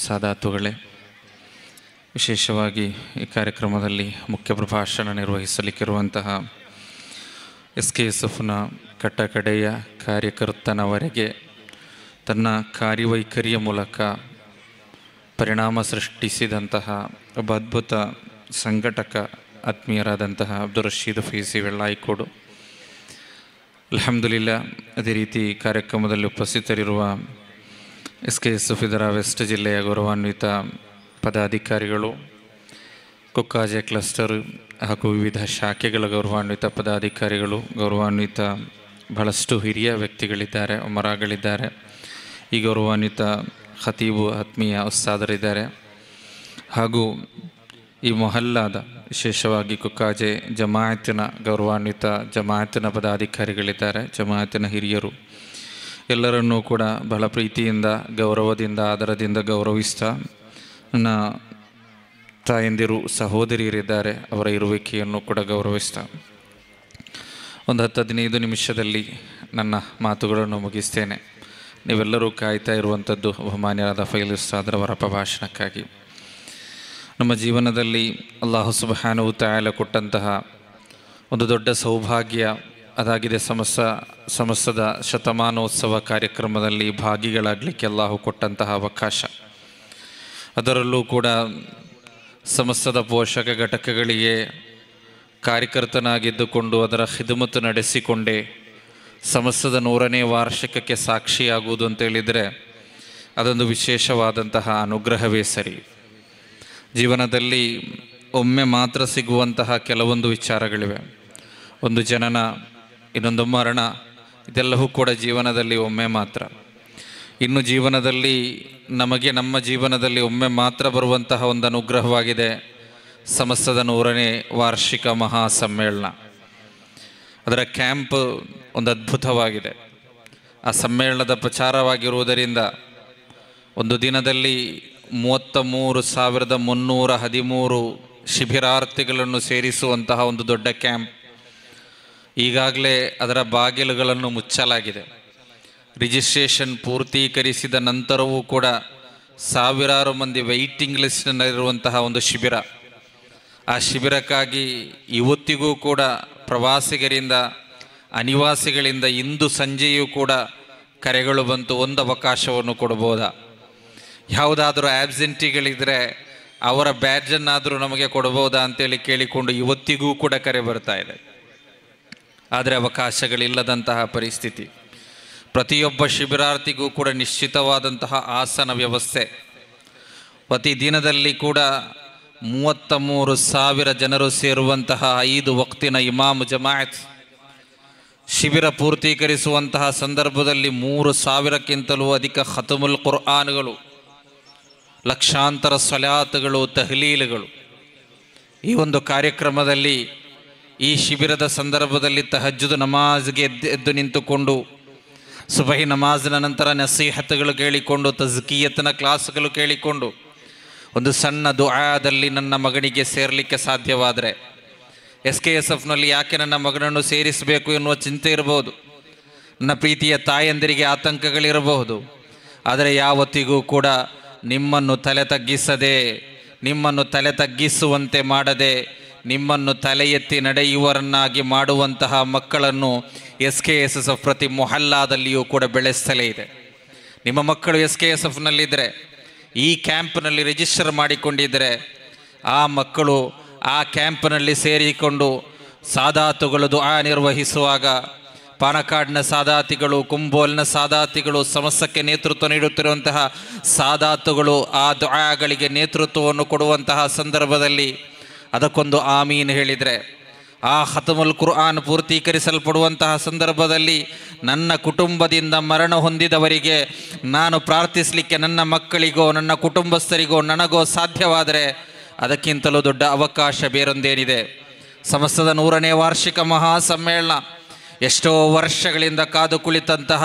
ಸಾದಾತುಗಳೇ, ವಿಶೇಷವಾಗಿ ಈ ಕಾರ್ಯಕ್ರಮದಲ್ಲಿ ಮುಖ್ಯ ಪ್ರಭಾಷಣ ನಿರ್ವಹಿಸಲಿಕ್ಕಿರುವಂತಹ SKSFನ ಕಟ್ಟಕಡೆಯ ಕಾರ್ಯಕರ್ತನವರೆಗೆ ತನ್ನ ಕಾರ್ಯವೈಖರಿಯ ಮೂಲಕ ಪರಿಣಾಮ ಸೃಷ್ಟಿಸಿದಂತಹ ಒಬ್ಬ ಅದ್ಭುತ ಸಂಘಟಕ ಆತ್ಮೀಯರಾದಂತಹ ಅಬ್ದುಲ್ ರಶೀದ್ ಫೀಸಿ ವೆಳ್ಳಾಯಿಕೋಡು, ಅಲ್ಹಮ್ದುಲಿಲ್ಲಾ. ಅದೇ ರೀತಿ ಕಾರ್ಯಕ್ರಮದಲ್ಲಿ ಉಪಸ್ಥಿತರಿರುವ SKSF ಇದರ ವೆಸ್ಟ್ ಜಿಲ್ಲೆಯ ಗೌರವಾನ್ವಿತ ಪದಾಧಿಕಾರಿಗಳು, ಕೊಕ್ಕಾಜೆ ಕ್ಲಸ್ಟರ್ ಹಾಗೂ ವಿವಿಧ ಶಾಖೆಗಳ ಗೌರವಾನ್ವಿತ ಪದಾಧಿಕಾರಿಗಳು, ಗೌರವಾನ್ವಿತ ಬಹಳಷ್ಟು ಹಿರಿಯ ವ್ಯಕ್ತಿಗಳಿದ್ದಾರೆ, ಉಮರಾಗಳಿದ್ದಾರೆ, ಈ ಗೌರವಾನ್ವಿತ ಖತೀಬು ಆತ್ಮೀಯ ಉಸ್ತಾದರಿದ್ದಾರೆ, ಹಾಗೂ ಈ ಮೊಹಲ್ಲಾದ ವಿಶೇಷವಾಗಿ ಕೊಕ್ಕಾಜೆ ಜಮಾಯತಿನ ಗೌರವಾನ್ವಿತ ಜಮಾಯತಿನ ಪದಾಧಿಕಾರಿಗಳಿದ್ದಾರೆ, ಜಮಾಯತಿನ ಹಿರಿಯರು, ಎಲ್ಲರನ್ನೂ ಕೂಡ ಬಹಳ ಪ್ರೀತಿಯಿಂದ, ಗೌರವದಿಂದ, ಆದರದಿಂದ ಗೌರವಿಸ್ತಾ, ನನ್ನ ತಾಯಂದಿರು, ಸಹೋದರಿಯರಿದ್ದಾರೆ, ಅವರ ಇರುವಿಕೆಯನ್ನು ಕೂಡ ಗೌರವಿಸ್ತಾ ಒಂದು 10-15 ನಿಮಿಷದಲ್ಲಿ ನನ್ನ ಮಾತುಗಳನ್ನು ಮುಗಿಸ್ತೇನೆ. ನೀವೆಲ್ಲರೂ ಕಾಯ್ತಾ ಇರುವಂಥದ್ದು ಬಹುಮಾನ್ಯರಾದ ಫೈಲ್ ಉಸ್ತಾದರವರ ಪ್ರಭಾಷಣಕ್ಕಾಗಿ. ನಮ್ಮ ಜೀವನದಲ್ಲಿ ಅಲ್ಲಾಹು ಸುಬ್ಹಾನಹು ವ ತಆಲಾ ಕೊಟ್ಟಂತಹ ಒಂದು ದೊಡ್ಡ ಸೌಭಾಗ್ಯ ಅದಾಗಿದೆ. ಸಮಸ್ತದ ಶತಮಾನೋತ್ಸವ ಕಾರ್ಯಕ್ರಮದಲ್ಲಿ ಭಾಗಿಗಳಾಗಲಿಕ್ಕೆ ಅಲ್ಲಾಹು ಕೊಟ್ಟಂತಹ ಅವಕಾಶ. ಅದರಲ್ಲೂ ಕೂಡ ಸಮಸ್ತದ ಪೋಷಕ ಘಟಕಗಳಿಗೆ ಕಾರ್ಯಕರ್ತನಾಗಿದ್ದುಕೊಂಡು ಅದರ ಖಿದಮತ್ ನಡೆಸಿಕೊಂಡೇ ಸಮಸ್ತದ 100ನೇ ವಾರ್ಷಿಕಕ್ಕೆ ಸಾಕ್ಷಿಯಾಗುವುದು ಅಂತೇಳಿದರೆ ಅದೊಂದು ವಿಶೇಷವಾದಂತಹ ಅನುಗ್ರಹವೇ ಸರಿ. ಜೀವನದಲ್ಲಿ ಒಮ್ಮೆ ಮಾತ್ರ ಸಿಗುವಂತಹ ಕೆಲವೊಂದು ವಿಚಾರಗಳಿವೆ. ಒಂದು ಜನನ, ಇನ್ನೊಂದು ಮರಣ, ಇದೆಲ್ಲವೂ ಕೂಡ ಜೀವನದಲ್ಲಿ ಒಮ್ಮೆ ಮಾತ್ರ. ಇನ್ನು ಜೀವನದಲ್ಲಿ ನಮಗೆ ನಮ್ಮ ಜೀವನದಲ್ಲಿ ಒಮ್ಮೆ ಮಾತ್ರ ಬರುವಂತಹ ಒಂದು ಅನುಗ್ರಹವಾಗಿದೆ ಸಮಸ್ತದ 100ನೇ ವಾರ್ಷಿಕ ಮಹಾ ಸಮ್ಮೇಳನ. ಅದರ ಕ್ಯಾಂಪ್ ಒಂದು ಅದ್ಭುತವಾಗಿದೆ. ಆ ಸಮ್ಮೇಳನದ ಪ್ರಚಾರವಾಗಿರುವುದರಿಂದ ಒಂದು ದಿನದಲ್ಲಿ 33,313 ಶಿಬಿರಾರ್ಥಿಗಳನ್ನು ಸೇರಿಸುವಂತಹ ಒಂದು ದೊಡ್ಡ ಕ್ಯಾಂಪ್. ಈಗಾಗಲೇ ಅದರ ಬಾಗಿಲುಗಳನ್ನು ಮುಚ್ಚಲಾಗಿದೆ. ರಿಜಿಸ್ಟ್ರೇಷನ್ ಪೂರ್ತೀಕರಿಸಿದ ನಂತರವೂ ಕೂಡ ಸಾವಿರಾರು ಮಂದಿ ವೆಯ್ಟಿಂಗ್ ಲಿಸ್ಟ್ನಲ್ಲಿರುವಂತಹ ಒಂದು ಶಿಬಿರ. ಆ ಶಿಬಿರಕ್ಕಾಗಿ ಇವತ್ತಿಗೂ ಕೂಡ ಪ್ರವಾಸಿಗರಿಂದ, ಅನಿವಾಸಿಗಳಿಂದ ಇಂದು ಸಂಜೆಯೂ ಕೂಡ ಕರೆಗಳು ಬಂತು, ಒಂದು ಅವಕಾಶವನ್ನು ಕೊಡ್ಬೋದಾ, ಯಾವುದಾದ್ರೂ ಆಬ್ಸೆಂಟಿಗಳಿದ್ದರೆ ಅವರ ಬ್ಯಾಡ್ಜನ್ನಾದರೂ ನಮಗೆ ಕೊಡ್ಬೋದಾ ಅಂತೇಳಿ ಕೇಳಿಕೊಂಡು ಇವತ್ತಿಗೂ ಕೂಡ ಕರೆ ಬರ್ತಾ ಇದೆ. ಆದರೆ ಅವಕಾಶಗಳಿಲ್ಲದಂತಹ ಪರಿಸ್ಥಿತಿ. ಪ್ರತಿಯೊಬ್ಬ ಶಿಬಿರಾರ್ಥಿಗೂ ಕೂಡ ನಿಶ್ಚಿತವಾದಂತಹ ಆಸನ ವ್ಯವಸ್ಥೆ. ಪ್ರತಿ ದಿನದಲ್ಲಿ ಕೂಡ 33,000 ಜನರು ಸೇರುವಂತಹ 5 ವಕ್ತಿನ ಇಮಾಮ್ ಜಮಾಯತ್ ಶಿಬಿರ ಪೂರ್ತೀಕರಿಸುವಂತಹ ಸಂದರ್ಭದಲ್ಲಿ 3,000ಕ್ಕಿಂತಲೂ ಅಧಿಕ ಖತಮುಲ್ ಕುರ್ಆನ್ಗಳು, ಲಕ್ಷಾಂತರ ಸಲಾತ್ಗಳು, ತಹ್ಲೀಲ್ಗಳು. ಈ ಒಂದು ಕಾರ್ಯಕ್ರಮದಲ್ಲಿ, ಈ ಶಿಬಿರದ ಸಂದರ್ಭದಲ್ಲಿ ತಹಜ್ಜುದ್ ನಮಾಜ್ಗೆ ಎದ್ದು ನಿಂತುಕೊಂಡು, ಸುಬಹಿ ನಮಾಜ್ನ ನಂತರ ನಸೀಹತ್ಗಳು ಕೇಳಿಕೊಂಡು, ತಜ್ಕಿಯತ್ನ ಕ್ಲಾಸ್ಗಳು ಕೇಳಿಕೊಂಡು, ಒಂದು ಸಣ್ಣ ದುಆದಲ್ಲಿ ನನ್ನ ಮಗನಿಗೆ ಸೇರಲಿಕ್ಕೆ ಸಾಧ್ಯವಾದರೆ, SKSFನಲ್ಲಿ ಯಾಕೆ ನನ್ನ ಮಗನನ್ನು ಸೇರಿಸಬೇಕು ಎನ್ನುವ ಚಿಂತೆ ಇರಬಹುದು, ನನ್ನ ಪ್ರೀತಿಯ ತಾಯಂದಿರಿಗೆ ಆತಂಕಗಳಿರಬಹುದು. ಆದರೆ ಯಾವತ್ತಿಗೂ ಕೂಡ ನಿಮ್ಮನ್ನು ತಲೆ ತಗ್ಗಿಸುವಂತೆ ಮಾಡದೆ, ನಿಮ್ಮನ್ನು ತಲೆ ಎತ್ತಿ ನಡೆಯುವರನ್ನಾಗಿ ಮಾಡುವಂತಹ ಮಕ್ಕಳನ್ನು SKSF ಪ್ರತಿ ಮೊಹಲ್ಲಾದಲ್ಲಿಯೂ ಕೂಡ ಬೆಳೆಸ್ತಲೇ ಇದೆ. ನಿಮ್ಮ ಮಕ್ಕಳು SKSFನಲ್ಲಿದ್ದರೆ, ಈ ಕ್ಯಾಂಪ್ನಲ್ಲಿ ರಿಜಿಸ್ಟರ್ ಮಾಡಿಕೊಂಡಿದ್ದರೆ, ಆ ಮಕ್ಕಳು ಆ ಕ್ಯಾಂಪ್ನಲ್ಲಿ ಸೇರಿಕೊಂಡು ಸಾದಾತುಗಳು ದುಆ ನಿರ್ವಹಿಸುವಾಗ, ಪಾನಕಾಡ್ನ ಸಾದಾತಿಗಳು, ಕುಂಬೋಲ್ನ ಸಾದಾತಿಗಳು, ಸಮಸ್ತಕ್ಕೆ ನೇತೃತ್ವ ನೀಡುತ್ತಿರುವಂತಹ ಸಾದಾತುಗಳು ಆ ದುಆಗಳಿಗೆ ನೇತೃತ್ವವನ್ನು ಕೊಡುವಂತಹ ಸಂದರ್ಭದಲ್ಲಿ ಅದಕ್ಕೊಂದು ಆಮೀನ್ ಹೇಳಿದರೆ, ಆ ಖತಮುಲ್ ಕುರ್ಆನ್ ಪೂರ್ತೀಕರಿಸಲ್ಪಡುವಂತಹ ಸಂದರ್ಭದಲ್ಲಿ ನನ್ನ ಕುಟುಂಬದಿಂದ ಮರಣ ಹೊಂದಿದವರಿಗೆ ನಾನು ಪ್ರಾರ್ಥಿಸಲಿಕ್ಕೆ ನನ್ನ ಮಕ್ಕಳಿಗೋ, ನನ್ನ ಕುಟುಂಬಸ್ಥರಿಗೋ, ನನಗೋ ಸಾಧ್ಯವಾದರೆ ಅದಕ್ಕಿಂತಲೂ ದೊಡ್ಡ ಅವಕಾಶ ಬೇರೊಂದೇನಿದೆ? ಸಮಸ್ತದ 100ನೇ ವಾರ್ಷಿಕ ಮಹಾ ಸಮ್ಮೇಳನ. ಎಷ್ಟೋ ವರ್ಷಗಳಿಂದ ಕಾದು ಕುಳಿತಂತಹ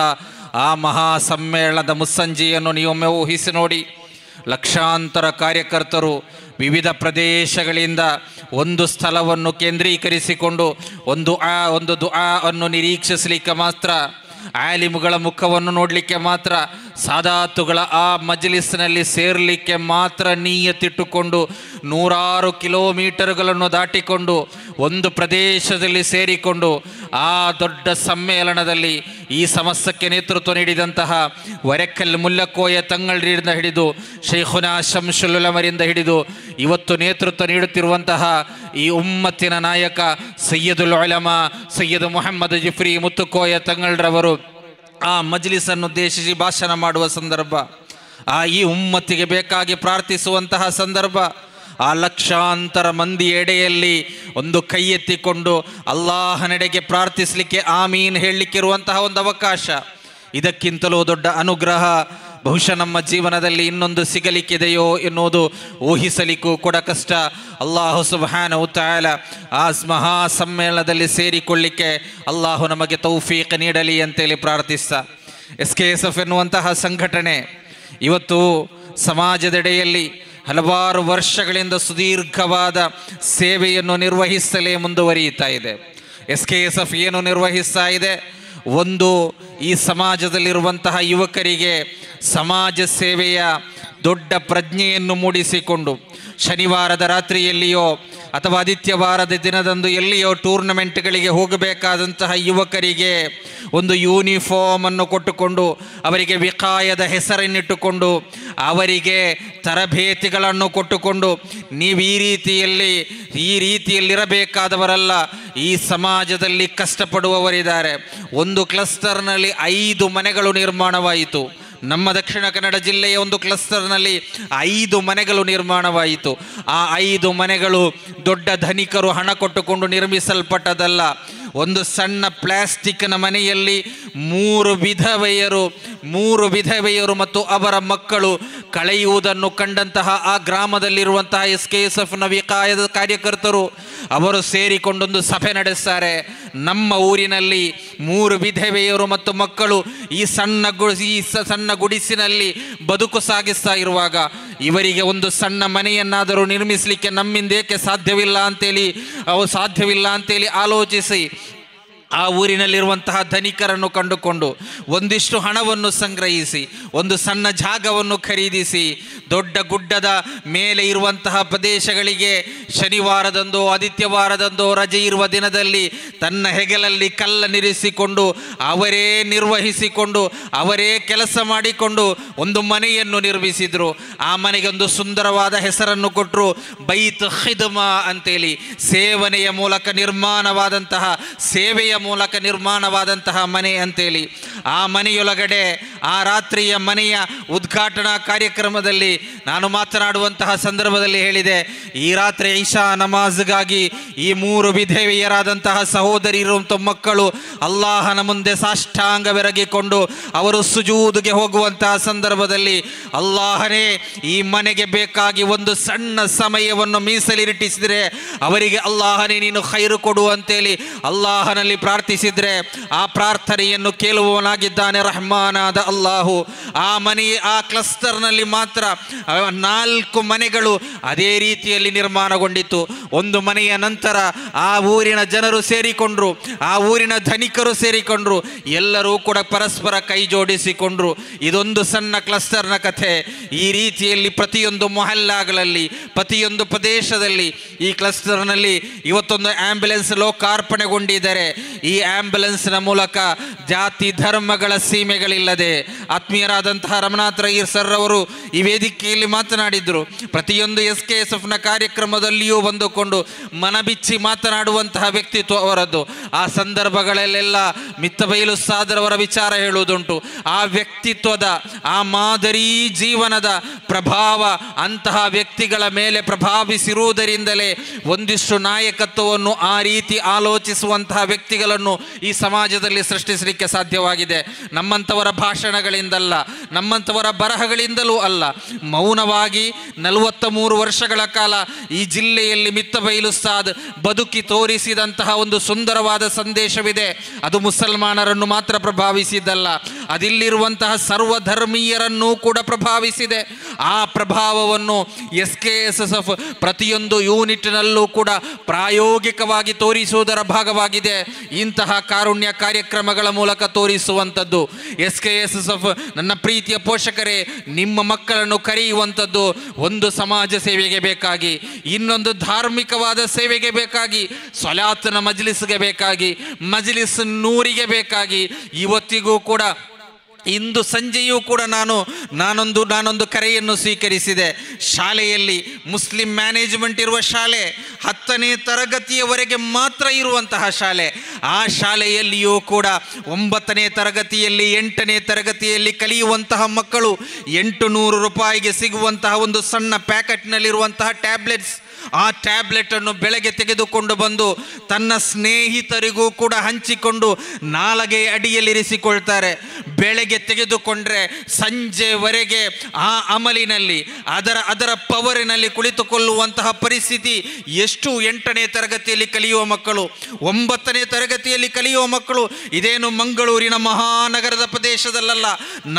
ಆ ಮಹಾ ಸಮ್ಮೇಳನದ ಮುಸ್ಸಂಜೆಯನ್ನು ನೀವೊಮ್ಮೆ ಊಹಿಸಿ ನೋಡಿ. ಲಕ್ಷಾಂತರ ಕಾರ್ಯಕರ್ತರು ವಿವಿಧ ಪ್ರದೇಶಗಳಿಂದ ಒಂದು ಸ್ಥಳವನ್ನು ಕೇಂದ್ರೀಕರಿಸಿಕೊಂಡು ಒಂದು ದುಆ ಅನ್ನು ನಿರೀಕ್ಷಿಸಲಿಕ್ಕೆ ಮಾತ್ರ ಆಲಿಮುಗಳ ಮುಖವನ್ನು ನೋಡಲಿಕ್ಕೆ ಮಾತ್ರ, ಸಾದಾತುಗಳ ಆ ಮಜ್ಲಿಸ್ನಲ್ಲಿ ಸೇರಲಿಕ್ಕೆ ಮಾತ್ರ ನಿಯತ್ತಿಟ್ಟುಕೊಂಡು 100 ಕಿಲೋಮೀಟರ್ಗಳನ್ನು ದಾಟಿಕೊಂಡು ಒಂದು ಪ್ರದೇಶದಲ್ಲಿ ಸೇರಿಕೊಂಡು ಆ ದೊಡ್ಡ ಸಮ್ಮೇಳನದಲ್ಲಿ ಈ ಸಮಸ್ಯಕ್ಕೆ ನೇತೃತ್ವ ನೀಡಿದಂತಹ ವರೆಕಲ್ ಮುಲ್ಲಕೋಯ ತಂಗಳರಿಂದ ಹಿಡಿದು ಶೈಖುನಾ ಶಂಸುಲ್ ಉಲಮರಿಂದ ಹಿಡಿದು ಇವತ್ತು ನೇತೃತ್ವ ನೀಡುತ್ತಿರುವಂತಹ ಈ ಉಮ್ಮತ್ತಿನ ನಾಯಕ ಸಯ್ಯದುಲ್ ಉಲಮಾ ಸಯ್ಯದ್ ಮುಹಮ್ಮದ್ ಜಿಫ್ರಿ ಮುತ್ತುಕೋಯ ತಂಗಳರವರು ಆ ಮಜ್ಲಿಸನ್ನು ಉದ್ದೇಶಿಸಿ ಭಾಷಣ ಮಾಡುವ ಸಂದರ್ಭ, ಈ ಉಮ್ಮತ್ತಿಗೆ ಬೇಕಾಗಿ ಪ್ರಾರ್ಥಿಸುವಂತಹ ಸಂದರ್ಭ, ಆ ಲಕ್ಷಾಂತರ ಮಂದಿ ಎಡೆಯಲ್ಲಿ ಒಂದು ಕೈ ಎತ್ತಿಕೊಂಡು ಅಲ್ಲಾಹನೆಡೆಗೆ ಪ್ರಾರ್ಥಿಸಲಿಕ್ಕೆ ಆಮೀನ್ ಹೇಳಲಿಕ್ಕಿರುವಂತಹ ಒಂದು ಅವಕಾಶ, ಇದಕ್ಕಿಂತಲೂ ದೊಡ್ಡ ಅನುಗ್ರಹ ಬಹುಶಃ ನಮ್ಮ ಜೀವನದಲ್ಲಿ ಇನ್ನೊಂದು ಸಿಗಲಿಕ್ಕಿದೆಯೋ ಎನ್ನುವುದು ಊಹಿಸಲಿಕ್ಕೂ ಕೂಡ ಕಷ್ಟ. ಅಲ್ಲಾಹು ಸುಬ್ಹಾನಹು ತಆಲ ಆ ಮಹಾ ಸಮ್ಮೇಳನದಲ್ಲಿ ಸೇರಿಕೊಳ್ಳಿಕ್ಕೆ ಅಲ್ಲಾಹು ನಮಗೆ ತೌಫೀಕ್ ನೀಡಲಿ ಅಂತೇಳಿ ಪ್ರಾರ್ಥಿಸ್ತಾ, SKSF ಎನ್ನುವಂತಹ ಸಂಘಟನೆ ಇವತ್ತು ಸಮಾಜದೆಡೆಯಲ್ಲಿ ಹಲವಾರು ವರ್ಷಗಳಿಂದ ಸುದೀರ್ಘವಾದ ಸೇವೆಯನ್ನು ನಿರ್ವಹಿಸಲೇ ಮುಂದುವರಿಯುತ್ತಾ ಇದೆ. SKSF ಏನು ನಿರ್ವಹಿಸ್ತಾ ಇದೆ? ಒಂದು, ಈ ಸಮಾಜದಲ್ಲಿರುವಂತಹ ಯುವಕರಿಗೆ ಸಮಾಜ ಸೇವೆಯ ದೊಡ್ಡ ಪ್ರಜ್ಞೆಯನ್ನು ಮೂಡಿಸಿಕೊಂಡು ಶನಿವಾರದ ರಾತ್ರಿಯಲ್ಲಿಯೋ ಅಥವಾ ಆದಿತ್ಯವಾರದ ದಿನದಂದು ಎಲ್ಲಿಯೋ ಟೂರ್ನಮೆಂಟ್ಗಳಿಗೆ ಹೋಗಬೇಕಾದಂತಹ ಯುವಕರಿಗೆ ಒಂದು ಯೂನಿಫಾರ್ಮನ್ನು ಕೊಟ್ಟುಕೊಂಡು ಅವರಿಗೆ ವಿಕಾಯದ ಹೆಸರನ್ನಿಟ್ಟುಕೊಂಡು ಅವರಿಗೆ ತರಬೇತಿಗಳನ್ನು ಕೊಟ್ಟುಕೊಂಡು ನೀವು ಈ ರೀತಿಯಲ್ಲಿರಬೇಕಾದವರಲ್ಲ, ಈ ಸಮಾಜದಲ್ಲಿ ಕಷ್ಟಪಡುವವರಿದ್ದಾರೆ. ಒಂದು ಕ್ಲಸ್ಟರ್ನಲ್ಲಿ 5 ಮನೆಗಳು ನಿರ್ಮಾಣವಾಯಿತು. ನಮ್ಮ ದಕ್ಷಿಣ ಕನ್ನಡ ಜಿಲ್ಲೆಯ ಒಂದು ಕ್ಲಸ್ಟರ್ನಲ್ಲಿ 5 ಮನೆಗಳು ನಿರ್ಮಾಣವಾಯಿತು. ಆ 5 ಮನೆಗಳು ದೊಡ್ಡ ಧನಿಕರು ಹಣ ಕೊಟ್ಟುಕೊಂಡು ನಿರ್ಮಿಸಲ್ಪಟ್ಟದಲ್ಲ. ಒಂದು ಸಣ್ಣ ಪ್ಲಾಸ್ಟಿಕ್ನ ಮನೆಯಲ್ಲಿ 3 ವಿಧವೆಯರು ಮತ್ತು ಅವರ ಮಕ್ಕಳು ಕಳೆಯುವುದನ್ನು ಕಂಡಂತಹ ಆ ಗ್ರಾಮದಲ್ಲಿರುವಂತಹ SKSFನ ವಿಕಾಯದ ಕಾರ್ಯಕರ್ತರು ಅವರು ಸೇರಿಕೊಂಡೊಂದು ಸಭೆ ನಡೆಸ್ತಾರೆ. ನಮ್ಮ ಊರಿನಲ್ಲಿ 3 ವಿಧವೆಯರು ಮತ್ತು ಮಕ್ಕಳು ಈ ಸಣ್ಣ ಗುಡಿಸಿನಲ್ಲಿ ಬದುಕು ಸಾಗಿಸ್ತಾ ಇರುವಾಗ ಇವರಿಗೆ ಒಂದು ಸಣ್ಣ ಮನೆಯನ್ನಾದರೂ ನಿರ್ಮಿಸಲಿಕ್ಕೆ ನಮ್ಮಿಂದೇಕೆ ಸಾಧ್ಯವಿಲ್ಲ ಅಂತೇಳಿ ಆಲೋಚಿಸಿ ಆ ಊರಿನಲ್ಲಿರುವಂತಹ ಧನಿಕರನ್ನು ಕಂಡುಕೊಂಡು ಒಂದಿಷ್ಟು ಹಣವನ್ನು ಸಂಗ್ರಹಿಸಿ ಒಂದು ಸಣ್ಣ ಜಾಗವನ್ನು ಖರೀದಿಸಿ ದೊಡ್ಡ ಗುಡ್ಡದ ಮೇಲೆ ಇರುವಂತಹ ಪ್ರದೇಶಗಳಿಗೆ ಶನಿವಾರದಂದೋ ಆದಿತ್ಯವಾರದಂದೋ ರಜೆ ಇರುವ ದಿನದಲ್ಲಿ ತನ್ನ ಹೆಗಲಲ್ಲಿ ಕಲ್ಲನ್ನಿರಿಸಿಕೊಂಡು ಅವರೇ ನಿರ್ವಹಿಸಿಕೊಂಡು ಅವರೇ ಕೆಲಸ ಮಾಡಿಕೊಂಡು ಒಂದು ಮನೆಯನ್ನು ನಿರ್ಮಿಸಿದರು. ಆ ಮನೆಗೆ ಒಂದು ಸುಂದರವಾದ ಹೆಸರನ್ನು ಕೊಟ್ಟರು, ಬೈತ್ ಖಿದ್ಮಾ ಅಂತೇಳಿ. ಸೇವೆಯ ಮೂಲಕ ನಿರ್ಮಾಣವಾದಂತಹ ಮನೆ ಅಂತೇಳಿ. ಆ ಮನೆಯೊಳಗಡೆ ಆ ರಾತ್ರಿಯ ಮನೆಯ ಉದ್ಘಾಟನಾ ಕಾರ್ಯಕ್ರಮದಲ್ಲಿ ನಾನು ಮಾತನಾಡುವಂತಹ ಸಂದರ್ಭದಲ್ಲಿ ಹೇಳಿದೆ, ಈ ರಾತ್ರಿ ಇಶಾ ನಮಾಜ್ಗಾಗಿ ಈ 3 ವಿಧವೆಯರಾದಂತಹ ಸಹೋದರಿಯರು ಮತ್ತು ಮಕ್ಕಳು ಅಲ್ಲಾಹನ ಮುಂದೆ ಸಾಷ್ಟಾಂಗವೆರಗಿಕೊಂಡು ಅವರು ಸುಜೂದ್ಗೆ ಹೋಗುವಂತಹ ಸಂದರ್ಭದಲ್ಲಿ ಅಲ್ಲಾಹನೇ ಈ ಮನೆಗೆ ಬೇಕಾಗಿ ಒಂದು ಸಣ್ಣ ಸಮಯವನ್ನು ಮೀಸಲಿರಿಟ್ಟಿಸಿದರೆ ಅವರಿಗೆ ಅಲ್ಲಾಹನೇ ನೀನು ಖೈರು ಕೊಡು ಅಂತೇಳಿ ಅಲ್ಲಾಹನಲ್ಲಿ ಪ್ರಾರ್ಥಿಸಿದ್ರೆ ಆ ಪ್ರಾರ್ಥನೆಯನ್ನು ಕೇಳುವವನಾಗಿದ್ದಾನೆ ರಹಮಾನಾದ ಅಲ್ಲಾಹು. ಆ ಕ್ಲಸ್ಟರ್ನಲ್ಲಿ ಮಾತ್ರ 4 ಮನೆಗಳು ಅದೇ ರೀತಿಯಲ್ಲಿ ನಿರ್ಮಾಣಗೊಂಡಿತು. ಒಂದು ಮನೆಯ ನಂತರ ಆ ಊರಿನ ಜನರು ಸೇರಿಕೊಂಡ್ರು, ಆ ಊರಿನ ಧನಿಕರು ಸೇರಿಕೊಂಡ್ರು, ಎಲ್ಲರೂ ಕೂಡ ಪರಸ್ಪರ ಕೈ ಜೋಡಿಸಿಕೊಂಡ್ರು. ಇದೊಂದು ಸಣ್ಣ ಕ್ಲಸ್ಟರ್ನ ಕಥೆ. ಈ ರೀತಿಯಲ್ಲಿ ಪ್ರತಿಯೊಂದು ಮೊಹಲ್ಲಾಗಳಲ್ಲಿ ಪ್ರತಿಯೊಂದು ಪ್ರದೇಶದಲ್ಲಿ ಈ ಕ್ಲಸ್ಟರ್ನಲ್ಲಿ ಇವತ್ತೊಂದು ಆಂಬ್ಯುಲೆನ್ಸ್ ಲೋಕಾರ್ಪಣೆಗೊಂಡಿದ್ದಾರೆ. ಈ ಆಂಬ್ಯುಲೆನ್ಸ್ನ ಮೂಲಕ ಜಾತಿ ಧರ್ಮಗಳ ಸೀಮೆಗಳಿಲ್ಲದೆ ಆತ್ಮೀಯರಾದಂತಹ ರಮನಾಥ್ ರೈರ್ ಸರ್ ಅವರು ಈ ವೇದಿಕೆಯಲ್ಲಿ ಮಾತನಾಡಿದ್ರು. ಪ್ರತಿಯೊಂದು SKSFನ ಕಾರ್ಯಕ್ರಮದಲ್ಲಿಯೂ ಬಂದುಕೊಂಡು ಮನಬಿಚ್ಚಿ ಮಾತನಾಡುವಂತಹ ವ್ಯಕ್ತಿತ್ವ ಅವರದ್ದು. ಆ ಸಂದರ್ಭಗಳಲ್ಲೆಲ್ಲ ಮಿತ್ತಬೈಲು ಉಸ್ತಾದರವರ ವಿಚಾರ ಹೇಳುವುದುಂಟು. ಆ ವ್ಯಕ್ತಿತ್ವದ ಆ ಮಾದರಿ ಜೀವನದ ಪ್ರಭಾವ ಅಂತಹ ವ್ಯಕ್ತಿಗಳ ಮೇಲೆ ಪ್ರಭಾವಿಸಿರುವುದರಿಂದಲೇ ಒಂದಿಷ್ಟು ನಾಯಕತ್ವವನ್ನು ಆ ರೀತಿ ಆಲೋಚಿಸುವಂತಹ ವ್ಯಕ್ತಿಗಳನ್ನು ಈ ಸಮಾಜದಲ್ಲಿ ಸೃಷ್ಟಿಸಲಿಕ್ಕೆ ಸಾಧ್ಯವಾಗಿದೆ. ನಮ್ಮಂಥವರ ಭಾಷಣಗಳಿಂದಲ್ಲ, ನಮ್ಮಂಥವರ ಬರಹಗಳಿಂದಲೂ ಅಲ್ಲ, ಮೌನವಾಗಿ 43 ವರ್ಷಗಳ ಕಾಲ ಈ ಜಿಲ್ಲೆಯಲ್ಲಿ ಮಿತ್ತಬೈಲು ಉಸ್ತಾದ್ ಬದುಕಿ ತೋರಿಸಿದಂತಹ ಒಂದು ಸುಂದರವಾದ ಸಂದೇಶವಿದೆ. ಅದು ಮುಸಲ್ಮಾನರನ್ನು ಮಾತ್ರ ಪ್ರಭಾವಿಸಿದ್ದಲ್ಲ, ಅದಿಲ್ಲಿರುವಂತಹ ಸರ್ವಧರ್ಮೀಯರನ್ನೂ ಕೂಡ ಪ್ರಭಾವಿಸಿದೆ. ಆ ಪ್ರಭಾವವನ್ನು SKSSF ಪ್ರತಿಯೊಂದು ಯೂನಿಟ್ನಲ್ಲೂ ಕೂಡ ಪ್ರಾಯೋಗಿಕವಾಗಿ ತೋರಿಸುವುದರ ಭಾಗವಾಗಿದೆ. ಇಂತಹ ಕಾರುಣ್ಯ ಕಾರ್ಯಕ್ರಮಗಳ ಮೂಲಕ ತೋರಿಸುವಂಥದ್ದು. SKSSF ನನ್ನ ಪ್ರೀತಿಯ ಪೋಷಕರೇ, ನಿಮ್ಮ ಮಕ್ಕಳನ್ನು ಕರೆಯುವಂಥದ್ದು ಒಂದು ಸಮಾಜ ಸೇವೆಗೆ ಬೇಕಾಗಿ, ಇನ್ನೊಂದು ಧಾರ್ಮಿಕವಾದ ಸೇವೆಗೆ ಬೇಕಾಗಿ, ಸ್ವಲಾತ್ನ ಮಜ್ಲಿಸ್ಗೆ ಬೇಕಾಗಿ, ಮಜ್ಲಿಸ್ ನೂರಿಗೆ ಬೇಕಾಗಿ. ಇವತ್ತಿಗೂ ಕೂಡ ಇಂದು ಸಂಜೆಯೂ ಕೂಡ ನಾನೊಂದು ಕರೆಯನ್ನು ಸ್ವೀಕರಿಸಿದೆ. ಶಾಲೆಯಲ್ಲಿ ಮುಸ್ಲಿಂ ಮ್ಯಾನೇಜ್ಮೆಂಟ್ ಇರುವ ಶಾಲೆ, 10ನೇ ತರಗತಿಯವರೆಗೆ ಮಾತ್ರ ಇರುವಂತಹ ಶಾಲೆ. ಆ ಶಾಲೆಯಲ್ಲಿಯೂ ಕೂಡ 9ನೇ ತರಗತಿಯಲ್ಲಿ 8ನೇ ತರಗತಿಯಲ್ಲಿ ಕಲಿಯುವಂತಹ ಮಕ್ಕಳು 800 ರೂಪಾಯಿಗೆ ಸಿಗುವಂತಹ ಒಂದು ಸಣ್ಣ ಪ್ಯಾಕೆಟ್ನಲ್ಲಿರುವಂತಹ ಟ್ಯಾಬ್ಲೆಟ್ಸ್, ಆ ಟ್ಯಾಬ್ಲೆಟನ್ನು ಬೆಳಗ್ಗೆ ತೆಗೆದುಕೊಂಡು ಬಂದು ತನ್ನ ಸ್ನೇಹಿತರಿಗೂ ಕೂಡ ಹಂಚಿಕೊಂಡು ನಾಲಗೆ ಅಡಿಯಲ್ಲಿರಿಸಿಕೊಳ್ತಾರೆ. ಬೆಳಗ್ಗೆ ತೆಗೆದುಕೊಂಡ್ರೆ ಸಂಜೆವರೆಗೆ ಆ ಅಮಲಿನಲ್ಲಿ ಅದರ ಪವರಿನಲ್ಲಿ ಕುಳಿತುಕೊಳ್ಳುವಂತಹ ಪರಿಸ್ಥಿತಿ ಎಷ್ಟು 8ನೇ ತರಗತಿಯಲ್ಲಿ ಕಲಿಯುವ ಮಕ್ಕಳು, 9ನೇ ತರಗತಿಯಲ್ಲಿ ಕಲಿಯುವ ಮಕ್ಕಳು. ಇದೇನು ಮಂಗಳೂರಿನ ಮಹಾನಗರದ ಪ್ರದೇಶದಲ್ಲ,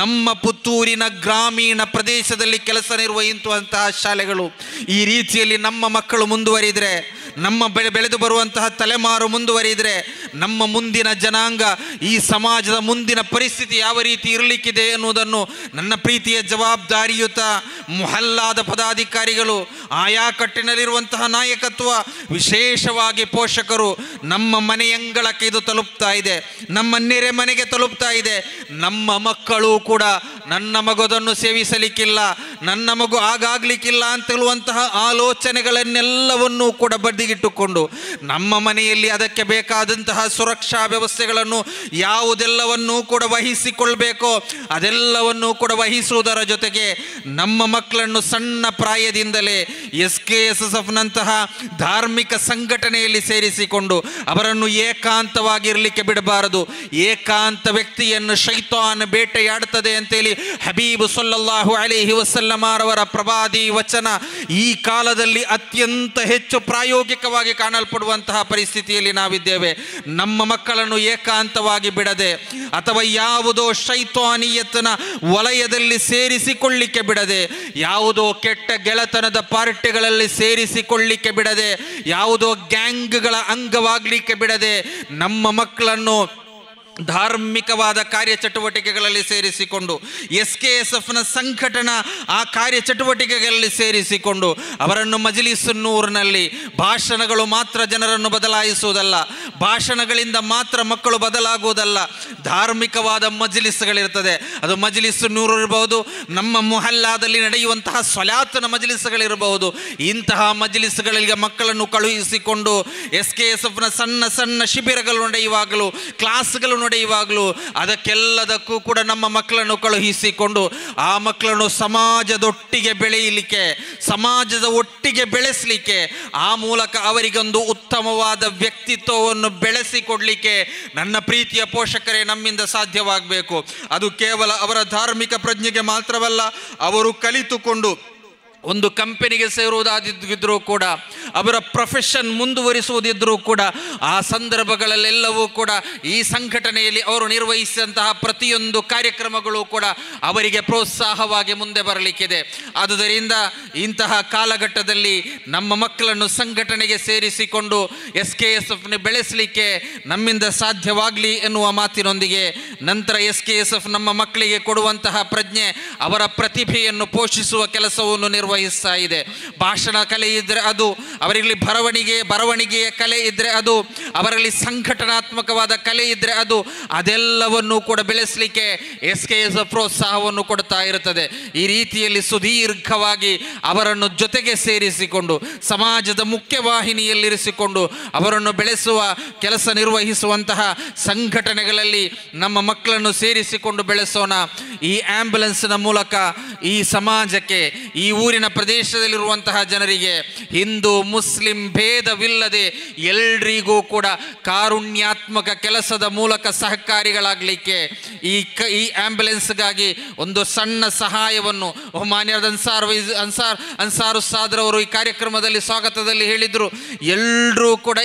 ನಮ್ಮ ಪುತ್ತೂರಿನ ಗ್ರಾಮೀಣ ಪ್ರದೇಶದಲ್ಲಿ ಕೆಲಸ ನಿರ್ವಹಿಸುವಂತಹ ಶಾಲೆಗಳು. ಈ ರೀತಿಯಲ್ಲಿ ನಮ್ಮ ಮಕ್ಕಳು ಮುಂದುವರಿದರೆ, ನಮ್ಮ ಬೆಳೆದು ಬರುವಂತಹ ತಲೆಮಾರು ಮುಂದುವರಿದರೆ, ನಮ್ಮ ಮುಂದಿನ ಜನಾಂಗ, ಈ ಸಮಾಜದ ಮುಂದಿನ ಪರಿಸ್ಥಿತಿ ಯಾವ ರೀತಿ ಇರಲಿಕ್ಕಿದೆ ಎನ್ನುವುದನ್ನು ನನ್ನ ಪ್ರೀತಿಯ ಜವಾಬ್ದಾರಿಯುತ ಮೊಹಲ್ಲಾದ ಪದಾಧಿಕಾರಿಗಳು, ಆಯಾ ಕಟ್ಟಿನಲ್ಲಿರುವಂತಹ ನಾಯಕತ್ವ, ವಿಶೇಷವಾಗಿ ಪೋಷಕರು, ನಮ್ಮ ಮನೆಯಂಗಳಕ್ಕೆ ಇದು ತಲುಪ್ತಾ ಇದೆ, ನಮ್ಮ ನೆರೆ ಮನೆಗೆ ತಲುಪ್ತಾ ಇದೆ. ನಮ್ಮ ಮಕ್ಕಳು ಕೂಡ ನನ್ನ ಮಗುದನ್ನು ಸೇವಿಸಲಿಕ್ಕಿಲ್ಲ, ನನ್ನ ಮಗು ಆಗಾಗ್ಲಿಕ್ಕಿಲ್ಲ ಅಂತ ಹೇಳುವಂತಹ ಆಲೋಚನೆಗಳನ್ನೆಲ್ಲವನ್ನೂ ಕೂಡ ಬದಿಗಿಟ್ಟುಕೊಂಡು ನಮ್ಮ ಮನೆಯಲ್ಲಿ ಅದಕ್ಕೆ ಬೇಕಾದಂತಹ ಸುರಕ್ಷಾ ವ್ಯವಸ್ಥೆಗಳನ್ನು ಯಾವುದೆಲ್ಲವನ್ನೂ ಕೂಡ ವಹಿಸಿಕೊಳ್ಬೇಕೋ ಅದೆಲ್ಲವನ್ನೂ ಕೂಡ ವಹಿಸುವುದರ ಜೊತೆಗೆ ನಮ್ಮ ಮಕ್ಕಳನ್ನು ಸಣ್ಣ ಪ್ರಾಯದಿಂದಲೇ SKSSFನಂತಹ ಧಾರ್ಮಿಕ ಸಂಘಟನೆಯಲ್ಲಿ ಸೇರಿಸಿಕೊಂಡು ಅವರನ್ನು ಏಕಾಂತವಾಗಿರಲಿಕ್ಕೆ ಬಿಡಬಾರದು. ಏಕಾಂತ ವ್ಯಕ್ತಿಯನ್ನು ಶೈತಾನ್ ಬೇಟೆಯಾಡುತ್ತದೆ ಅಂತೇಳಿ ಹಬೀಬ್ ಸಲ್ಲಲ್ಲಾಹು ಅಲೈಹಿ ವಸಲ್ಲಮರವರ ಪ್ರವಾದಿ ವಚನ ಈ ಕಾಲದಲ್ಲಿ ಅತ್ಯಂತ ಹೆಚ್ಚು ಪ್ರಾಯೋಗಿಕವಾಗಿ ಕಾಣಲ್ಪಡುವಂತಹ ಪರಿಸ್ಥಿತಿಯಲ್ಲಿ ನಾವಿದ್ದೇವೆ. ನಮ್ಮ ಮಕ್ಕಳನ್ನು ಏಕಾಂತವಾಗಿ ಬಿಡದೆ ಅಥವಾ ಯಾವುದೋ ಶೈತಾನಿಯತನ ವಲಯದಲ್ಲಿ ಸೇರಿಸಿಕೊಳ್ಳಿಕ್ಕೆ ಬಿಡದೆ, ಯಾವುದೋ ಕೆಟ್ಟ ಗೆಳೆತನದ ಪಾರ್ಟಿಗಳಲ್ಲಿ ಸೇರಿಸಿಕೊಳ್ಳಿಕ್ಕೆ ಬಿಡದೆ, ಯಾವುದೋ ಗ್ಯಾಂಗ್ಗಳ ಅಂಗವಾಗಲಿಕ್ಕೆ ಬಿಡದೆ ನಮ್ಮ ಮಕ್ಕಳನ್ನು ಧಾರ್ಮಿಕವಾದ ಕಾರ್ಯಚಟುವಟಿಕೆಗಳಲ್ಲಿ ಸೇರಿಸಿಕೊಂಡು SKSFನ ಸಂಘಟನಾ ಆ ಕಾರ್ಯಚಟುವಟಿಕೆಗಳಲ್ಲಿ ಸೇರಿಸಿಕೊಂಡು ಅವರನ್ನು ಮಜ್ಲಿಸ್ ನೂರ್ನಲ್ಲಿ ಭಾಷಣಗಳು ಮಾತ್ರ ಜನರನ್ನು ಬದಲಾಯಿಸುವುದಲ್ಲ, ಭಾಷಣಗಳಿಂದ ಮಾತ್ರ ಮಕ್ಕಳು ಬದಲಾಗುವುದಲ್ಲ. ಧಾರ್ಮಿಕವಾದ ಮಜ್ಲಿಸ್ಗಳಿರ್ತದೆ, ಅದು ಮಜ್ಲಿಸ್ ನೂರ್ ಇರಬಹುದು, ನಮ್ಮ ಮೊಹಲ್ಲಾದಲ್ಲಿ ನಡೆಯುವಂತಹ ಸ್ವಲಾತ್ನ ಮಜ್ಲಿಸ್ಗಳಿರಬಹುದು. ಇಂತಹ ಮಜ್ಲಿಸ್ಗಳಿಗೆ ಮಕ್ಕಳನ್ನು ಕಳುಹಿಸಿಕೊಂಡು SKSFನ ಸಣ್ಣ ಸಣ್ಣ ಶಿಬಿರಗಳು ನಡೆಯುವಾಗಲೂ, ಕ್ಲಾಸ್ಗಳು ನಡೆಯುವಾಗಲೂ ಅದಕ್ಕೆಲ್ಲದಕ್ಕೂ ಕೂಡ ನಮ್ಮ ಮಕ್ಕಳನ್ನು ಕಳುಹಿಸಿಕೊಂಡು ಆ ಮಕ್ಕಳನ್ನು ಸಮಾಜದೊಟ್ಟಿಗೆ ಬೆಳೆಯಲಿಕ್ಕೆ, ಸಮಾಜದ ಒಟ್ಟಿಗೆ ಬೆಳೆಸಲಿಕ್ಕೆ, ಆ ಮೂಲಕ ಅವರಿಗೊಂದು ಉತ್ತಮವಾದ ವ್ಯಕ್ತಿತ್ವವನ್ನು ಬೆಳೆಸಿಕೊಡ್ಲಿಕ್ಕೆ ನನ್ನ ಪ್ರೀತಿಯ ಪೋಷಕರೇ ನಮ್ಮಿಂದ ಸಾಧ್ಯವಾಗಬೇಕು. ಅದು ಕೇವಲ ಅವರ ಧಾರ್ಮಿಕ ಪ್ರಜ್ಞೆಗೆ ಮಾತ್ರವಲ್ಲ, ಅವರು ಕಲಿತುಕೊಂಡು ಒಂದು ಕಂಪನಿಗೆ ಸೇರುವುದಾದಿದ್ದರೂ ಕೂಡ, ಅವರ ಪ್ರೊಫೆಷನ್ ಮುಂದುವರಿಸುವುದಿದ್ದರೂ ಕೂಡ, ಆ ಸಂದರ್ಭಗಳಲ್ಲೆಲ್ಲವೂ ಕೂಡ ಈ ಸಂಘಟನೆಯಲ್ಲಿ ಅವರು ನಿರ್ವಹಿಸಿದಂತಹ ಪ್ರತಿಯೊಂದು ಕಾರ್ಯಕ್ರಮಗಳು ಕೂಡ ಅವರಿಗೆ ಪ್ರೋತ್ಸಾಹವಾಗಿ ಮುಂದೆ ಬರಲಿಕ್ಕಿದೆ. ಆದುದರಿಂದ ಇಂತಹ ಕಾಲಘಟ್ಟದಲ್ಲಿ ನಮ್ಮ ಮಕ್ಕಳನ್ನು ಸಂಘಟನೆಗೆ ಸೇರಿಸಿಕೊಂಡು SKSFನ ಬೆಳೆಸಲಿಕ್ಕೆ ನಮ್ಮಿಂದ ಸಾಧ್ಯವಾಗಲಿ ಎನ್ನುವ ಮಾತಿನೊಂದಿಗೆ, ನಂತರ SKSF ನಮ್ಮ ಮಕ್ಕಳಿಗೆ ಕೊಡುವಂತಹ ಪ್ರಜ್ಞೆ ಅವರ ಪ್ರತಿಭೆಯನ್ನು ಪೋಷಿಸುವ ಕೆಲಸವನ್ನು ನಿರ್ವಹಿಸ್ತಾ ಇದೆ. ಭಾಷಣ ಕಲೆ ಇದ್ದರೆ ಅದು, ಅವರಲ್ಲಿ ಬರವಣಿಗೆಯ ಕಲೆ ಇದ್ದರೆ ಅದು, ಅವರಲ್ಲಿ ಸಂಘಟನಾತ್ಮಕವಾದ ಕಲೆ ಇದ್ದರೆ ಅದು, ಅದೆಲ್ಲವನ್ನೂ ಕೂಡ ಬೆಳೆಸಲಿಕ್ಕೆ SKSF ಪ್ರೋತ್ಸಾಹವನ್ನು ಕೊಡ್ತಾ ಇರುತ್ತದೆ. ಈ ರೀತಿಯಲ್ಲಿ ಸುದೀರ್ಘವಾಗಿ ಅವರನ್ನು ಜೊತೆಗೆ ಸೇರಿಸಿಕೊಂಡು ಸಮಾಜದ ಮುಖ್ಯವಾಹಿನಿಯಲ್ಲಿರಿಸಿಕೊಂಡು ಅವರನ್ನು ಬೆಳೆಸುವ ಕೆಲಸ ನಿರ್ವಹಿಸುವಂತಹ ಸಂಘಟನೆಗಳಲ್ಲಿ ನಮ್ಮ ಮಕ್ಕಳನ್ನು ಸೇರಿಸಿಕೊಂಡು ಬೆಳೆಸೋಣ. ಈ ಆಂಬ್ಯುಲೆನ್ಸ್ನ ಮೂಲಕ ಈ ಸಮಾಜಕ್ಕೆ, ಈ ಊರಿನ ಊರಿನ ಪ್ರದೇಶದಲ್ಲಿರುವಂತಹ ಜನರಿಗೆ ಹಿಂದೂ ಮುಸ್ಲಿಂ ಭೇದವಿಲ್ಲದೆ ಎಲ್ರಿಗೂ ಕೂಡ ಕಾರುಣ್ಯಾತ್ಮಕ ಕೆಲಸದ ಮೂಲಕ ಸಹಕಾರಿಗಳಾಗಲಿಕ್ಕೆ ಈ ಆಂಬ್ಯುಲೆನ್ಸ್ಗಾಗಿ ಒಂದು ಸಣ್ಣ ಸಹಾಯವನ್ನು ಮಾನ್ಯರಾದ ಅನ್ಸಾರು ಸಾದ್ರವರು ಈ ಕಾರ್ಯಕ್ರಮದಲ್ಲಿ ಸ್ವಾಗತದಲ್ಲಿ ಹೇಳಿದರು. ಎಲ್ಲರೂ ಕೂಡ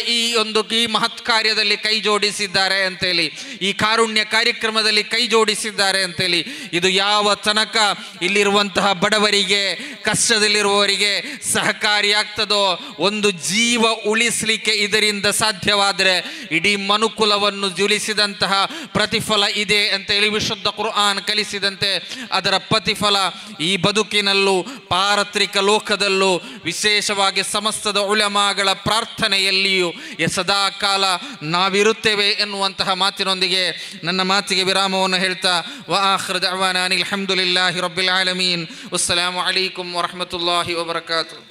ಈ ಮಹತ್ ಕಾರ್ಯದಲ್ಲಿ ಕೈ ಜೋಡಿಸಿದ್ದಾರೆ ಅಂತೇಳಿ, ಈ ಕಾರುಣ್ಯ ಕಾರ್ಯಕ್ರಮದಲ್ಲಿ ಕೈ ಜೋಡಿಸಿದ್ದಾರೆ ಅಂತೇಳಿ. ಇದು ಯಾವ ತನಕ ಇಲ್ಲಿರುವಂತಹ ಬಡವರಿಗೆ, ಕಷ್ಟದಲ್ಲಿರುವವರಿಗೆ ಸಹಕಾರಿಯಾಗ್ತದೋ, ಒಂದು ಜೀವ ಉಳಿಸಲಿಕ್ಕೆ ಇದರಿಂದ ಸಾಧ್ಯವಾದರೆ ಇಡೀ ಮನುಕುಲವನ್ನು ಉಳಿಸಿದಂತಹ ಪ್ರತಿಫಲ ಇದೆ ಅಂತೇಳಿ ವಿಶುದ್ಧ ಕುರ್ಆನ್ ಕಲಿಸಿದಂತೆ ಅದರ ಪ್ರತಿಫಲ ಈ ಬದುಕಿನಲ್ಲೂ ಪಾರತ್ರಿಕ ಲೋಕದಲ್ಲೂ ವಿಶೇಷವಾಗಿ ಸಮಸ್ತದ ಉಲಮಾಗಳ ಪ್ರಾರ್ಥನೆಯಲ್ಲಿಯೂ ಸದಾ ಕಾಲ ನಾವಿರುತ್ತೇವೆ ಎನ್ನುವಂತಹ ಮಾತಿನೊಂದಿಗೆ ನನ್ನ ಮಾತಿಗೆ ವಿರಾಮವನ್ನು ಹೇಳ್ತಾ ವ ಆಖಿರು ದಅವಾನಾ ಅನಿಲ್ ಹಮ್ದುಲಿಲ್ಲಾಹಿ ರಬ್ಬಿಲ್ ಆಲಮೀನ್. ಅಸ್ಸಲಾಮು ಅಲೈಕುಂ ವರಹಮತುಲ್ಲಾಹಿ ವಬರಕಾತುಹು.